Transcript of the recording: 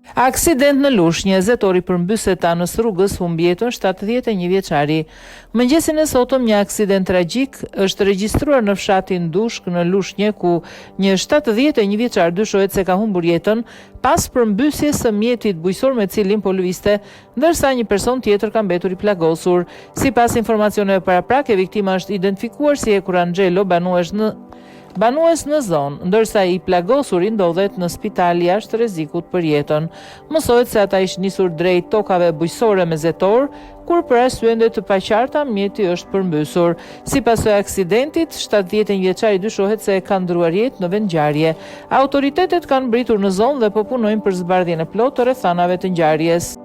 Aksident në Lush, një zetori përmbyset anës rrugës humbi jetën 71 vjeçari. Mëngjesin e sotëm një aksident tragjik është regjistruar në fshatin Dushk në Lush 1, ku një 71 vjeçar dyshohet se ka humbur jetën pas përmbysjes së mjetit bujqësor me cilin po lëvizte, ndërsa një person tjetër ka mbetur i plagosur. Sipas informacioneve paraprake, viktima është identifikuar si Ekur Angelo, banues në zonë, ndërsa i plagosuri ndodhet në spital jashtë rrezikut për jetën. Mësohet se ata ishin nisur drejt tokave bujqësore me zetor, kur për arsye të paqarta mjeti është përmbysur. Sipas së aksidentit, 71 vjeçari dyshohet se ka ndruar jetë në vendngjarje. Autoritetet kanë mbritur në zonë dhe po punojnë për zbardhjen e plotë të rrethanave të ngjarjes.